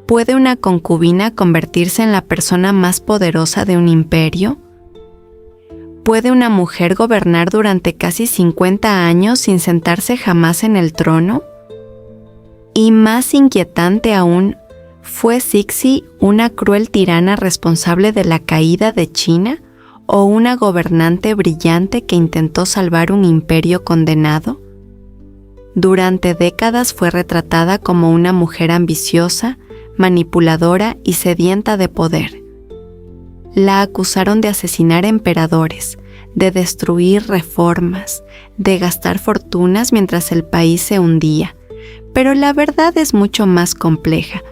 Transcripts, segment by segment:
¿Puede una concubina convertirse en la persona más poderosa de un imperio? ¿Puede una mujer gobernar durante casi 50 años sin sentarse jamás en el trono? Y más inquietante aún, ¿fue Cixi una cruel tirana responsable de la caída de China o una gobernante brillante que intentó salvar un imperio condenado? Durante décadas fue retratada como una mujer ambiciosa, manipuladora y sedienta de poder. La acusaron de asesinar emperadores, de destruir reformas, de gastar fortunas mientras el país se hundía. Pero la verdad es mucho más compleja,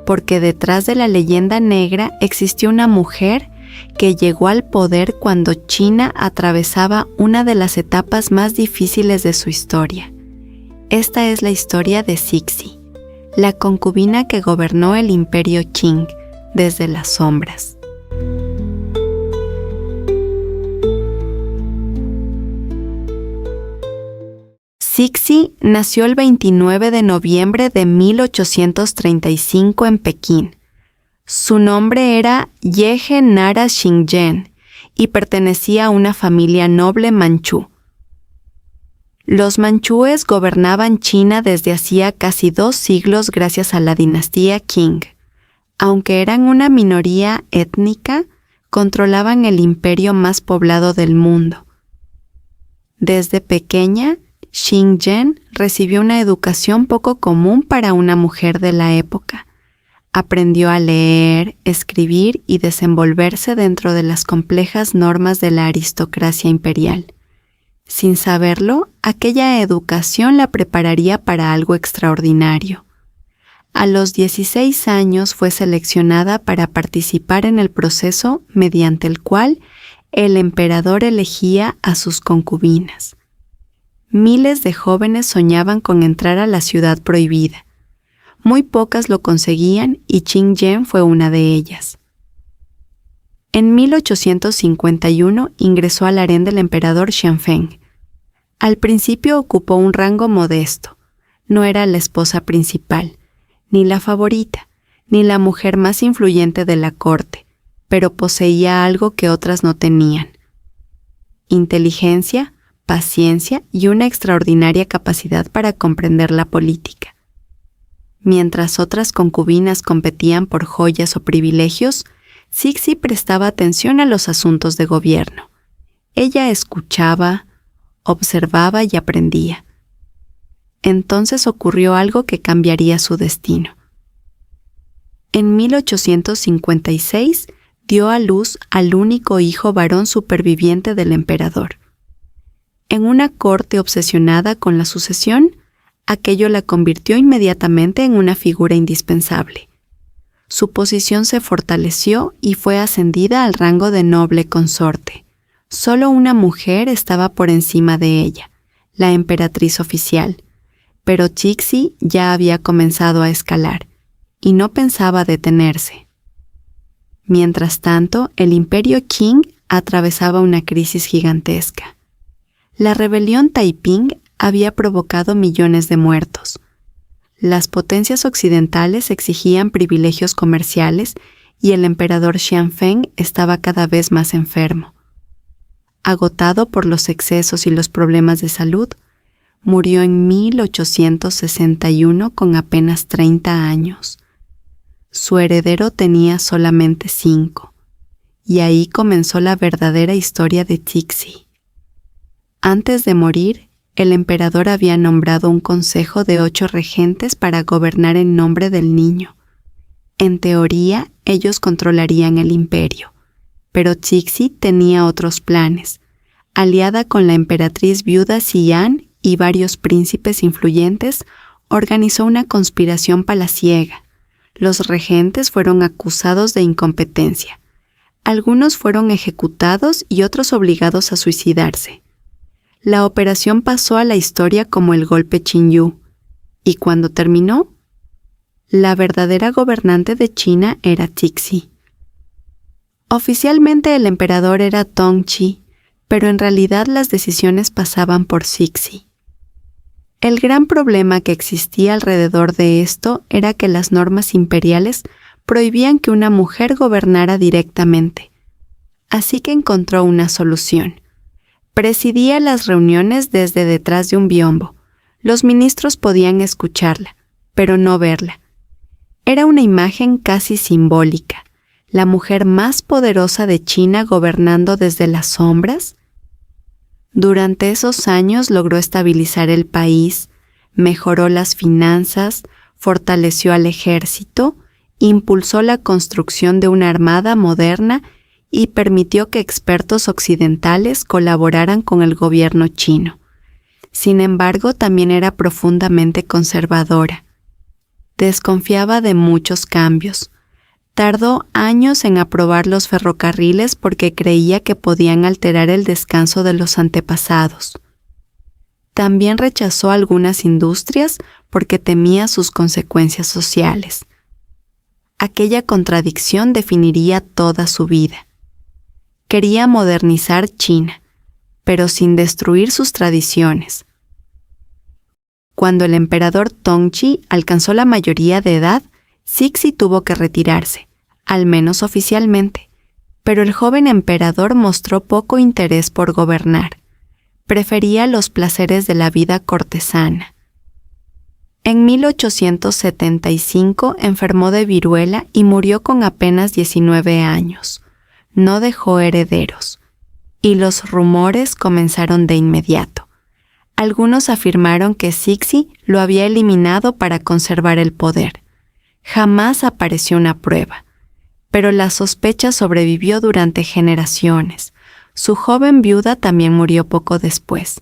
porque detrás de la leyenda negra existió una mujer que llegó al poder cuando China atravesaba una de las etapas más difíciles de su historia. Esta es la historia de Cixi, la concubina que gobernó el imperio Qing desde las sombras. Cixi nació el 29 de noviembre de 1835 en Pekín. Su nombre era Yehe Nara Xingyen y pertenecía a una familia noble manchú. Los manchúes gobernaban China desde hacía casi 2 siglos gracias a la dinastía Qing. Aunque eran una minoría étnica, controlaban el imperio más poblado del mundo. Desde pequeña, Xingyen recibió una educación poco común para una mujer de la época. Aprendió a leer, escribir y desenvolverse dentro de las complejas normas de la aristocracia imperial. Sin saberlo, aquella educación la prepararía para algo extraordinario. A los 16 años fue seleccionada para participar en el proceso mediante el cual el emperador elegía a sus concubinas. Miles de jóvenes soñaban con entrar a la ciudad prohibida. Muy pocas lo conseguían y Xingyen fue una de ellas. En 1851 ingresó al harén del emperador Xianfeng. Al principio ocupó un rango modesto. No era la esposa principal, ni la favorita, ni la mujer más influyente de la corte, pero poseía algo que otras no tenían: inteligencia, paciencia y una extraordinaria capacidad para comprender la política. Mientras otras concubinas competían por joyas o privilegios, Cixi prestaba atención a los asuntos de gobierno. Ella escuchaba, observaba y aprendía. Entonces ocurrió algo que cambiaría su destino. En 1856 dio a luz al único hijo varón superviviente del emperador. En una corte obsesionada con la sucesión, aquello la convirtió inmediatamente en una figura indispensable. Su posición se fortaleció y fue ascendida al rango de noble consorte. Solo una mujer estaba por encima de ella, la emperatriz oficial, pero Cixi ya había comenzado a escalar y no pensaba detenerse. Mientras tanto, el imperio Qing atravesaba una crisis gigantesca. La rebelión Taiping había provocado millones de muertos. Las potencias occidentales exigían privilegios comerciales y el emperador Xianfeng estaba cada vez más enfermo. Agotado por los excesos y los problemas de salud, murió en 1861 con apenas 30 años. Su heredero tenía solamente 5, y ahí comenzó la verdadera historia de Cixi. Antes de morir, el emperador había nombrado un consejo de 8 regentes para gobernar en nombre del niño. En teoría, ellos controlarían el imperio, pero Cixi tenía otros planes. Aliada con la emperatriz viuda Xian y varios príncipes influyentes, organizó una conspiración palaciega. Los regentes fueron acusados de incompetencia. Algunos fueron ejecutados y otros obligados a suicidarse. La operación pasó a la historia como el golpe Qinyu, y cuando terminó, la verdadera gobernante de China era Cixi. Oficialmente el emperador era Tongzhi, pero en realidad las decisiones pasaban por Cixi. El gran problema que existía alrededor de esto era que las normas imperiales prohibían que una mujer gobernara directamente. Así que encontró una solución. Presidía las reuniones desde detrás de un biombo. Los ministros podían escucharla, pero no verla. Era una imagen casi simbólica, la mujer más poderosa de China gobernando desde las sombras. Durante esos años logró estabilizar el país, mejoró las finanzas, fortaleció al ejército, impulsó la construcción de una armada moderna y permitió que expertos occidentales colaboraran con el gobierno chino. Sin embargo, también era profundamente conservadora. Desconfiaba de muchos cambios. Tardó años en aprobar los ferrocarriles porque creía que podían alterar el descanso de los antepasados. También rechazó algunas industrias porque temía sus consecuencias sociales. Aquella contradicción definiría toda su vida. Quería modernizar China, pero sin destruir sus tradiciones. Cuando el emperador Tongzhi alcanzó la mayoría de edad, Cixi tuvo que retirarse, al menos oficialmente, pero el joven emperador mostró poco interés por gobernar. Prefería los placeres de la vida cortesana. En 1875 enfermó de viruela y murió con apenas 19 años. No dejó herederos, y los rumores comenzaron de inmediato. Algunos afirmaron que Cixi lo había eliminado para conservar el poder. Jamás apareció una prueba, pero la sospecha sobrevivió durante generaciones. Su joven viuda también murió poco después,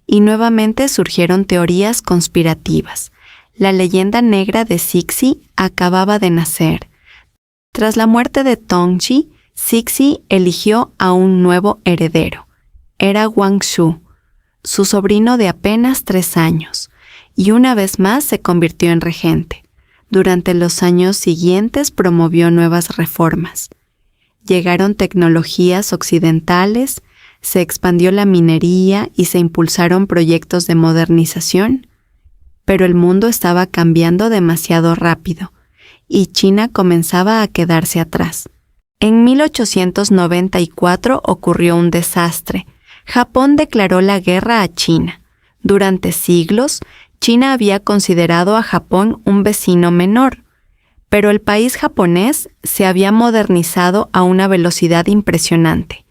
y nuevamente surgieron teorías conspirativas. La leyenda negra de Cixi acababa de nacer. Tras la muerte de Tongzhi, Cixi eligió a un nuevo heredero. Era Guangxu, su sobrino de apenas 3 años, y una vez más se convirtió en regente. Durante los años siguientes promovió nuevas reformas. Llegaron tecnologías occidentales, se expandió la minería y se impulsaron proyectos de modernización, pero el mundo estaba cambiando demasiado rápido y China comenzaba a quedarse atrás. En 1894 ocurrió un desastre. Japón declaró la guerra a China. Durante siglos, China había considerado a Japón un vecino menor, pero el país japonés se había modernizado a una velocidad impresionante.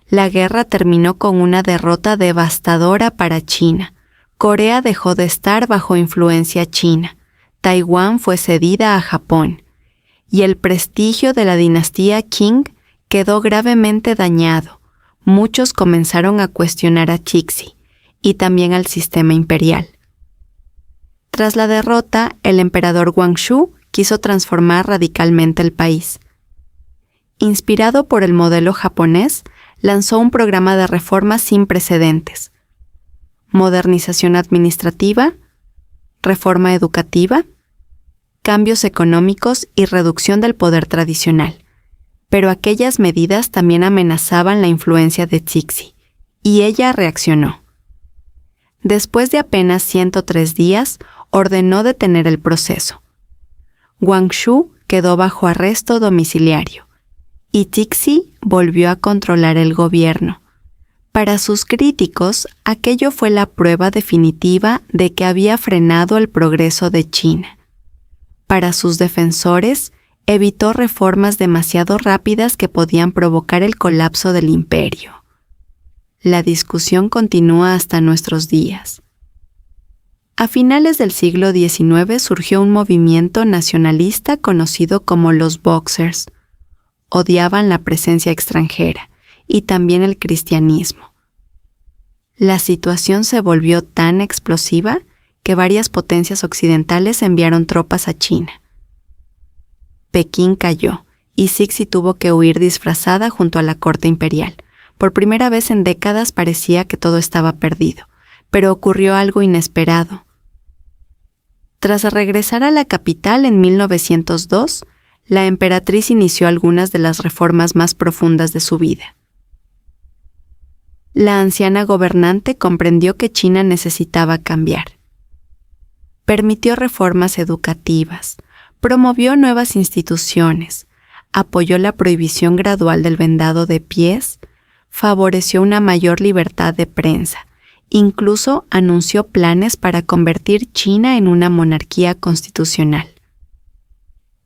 La guerra terminó con una derrota devastadora para China. Corea dejó de estar bajo influencia china. Taiwán fue cedida a Japón. Y el prestigio de la dinastía Qing quedó gravemente dañado. Muchos comenzaron a cuestionar a Cixi y también al sistema imperial. Tras la derrota, el emperador Guangxu quiso transformar radicalmente el país. Inspirado por el modelo japonés, lanzó un programa de reformas sin precedentes: modernización administrativa, reforma educativa, cambios económicos y reducción del poder tradicional. Pero aquellas medidas también amenazaban la influencia de Cixi, y ella reaccionó. Después de apenas 103 días, ordenó detener el proceso. Guangxu quedó bajo arresto domiciliario, y Cixi volvió a controlar el gobierno. Para sus críticos, aquello fue la prueba definitiva de que había frenado el progreso de China. Para sus defensores, evitó reformas demasiado rápidas que podían provocar el colapso del imperio. La discusión continúa hasta nuestros días. A finales del siglo XIX surgió un movimiento nacionalista conocido como los Boxers. Odiaban la presencia extranjera y también el cristianismo. La situación se volvió tan explosiva que varias potencias occidentales enviaron tropas a China. Pekín cayó y Cixi tuvo que huir disfrazada junto a la corte imperial. Por primera vez en décadas parecía que todo estaba perdido, pero ocurrió algo inesperado. Tras regresar a la capital en 1902, la emperatriz inició algunas de las reformas más profundas de su vida. La anciana gobernante comprendió que China necesitaba cambiar. permitió reformas educativas, promovió nuevas instituciones, apoyó la prohibición gradual del vendado de pies, favoreció una mayor libertad de prensa, incluso anunció planes para convertir China en una monarquía constitucional.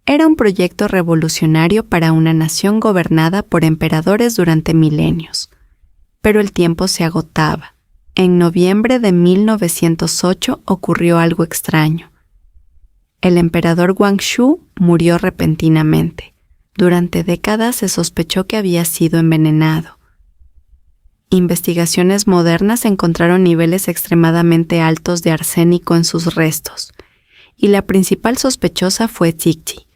Era un proyecto revolucionario para una nación gobernada por emperadores durante milenios. Pero el tiempo se agotaba. En noviembre de 1908 ocurrió algo extraño. El emperador Guangxu murió repentinamente. Durante décadas se sospechó que había sido envenenado. Investigaciones modernas encontraron niveles extremadamente altos de arsénico en sus restos, y la principal sospechosa fue Cixi.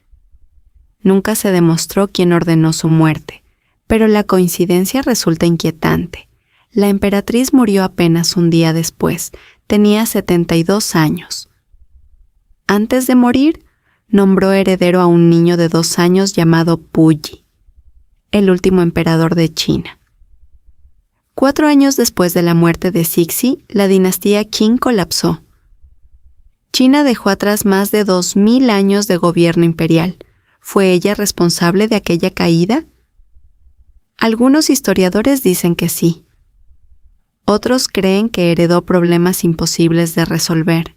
Nunca se demostró quién ordenó su muerte, pero la coincidencia resulta inquietante. La emperatriz murió apenas un día después, tenía 72 años. Antes de morir, nombró heredero a un niño de 2 años llamado Puyi, el último emperador de China. 4 años después de la muerte de Cixi, la dinastía Qing colapsó. China dejó atrás más de 2000 años de gobierno imperial. ¿Fue ella responsable de aquella caída? Algunos historiadores dicen que sí. Otros creen que heredó problemas imposibles de resolver.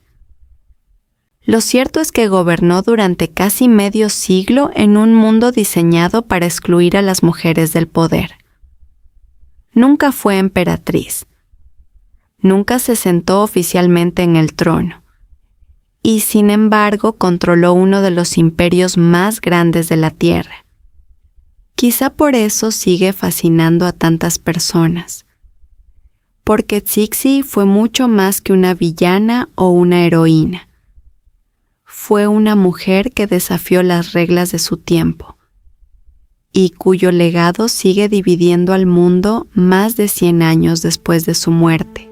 Lo cierto es que gobernó durante casi medio siglo en un mundo diseñado para excluir a las mujeres del poder. Nunca fue emperatriz. Nunca se sentó oficialmente en el trono. Y sin embargo controló uno de los imperios más grandes de la Tierra. Quizá por eso sigue fascinando a tantas personas. Porque Cixi fue mucho más que una villana o una heroína. Fue una mujer que desafió las reglas de su tiempo y cuyo legado sigue dividiendo al mundo más de 100 años después de su muerte.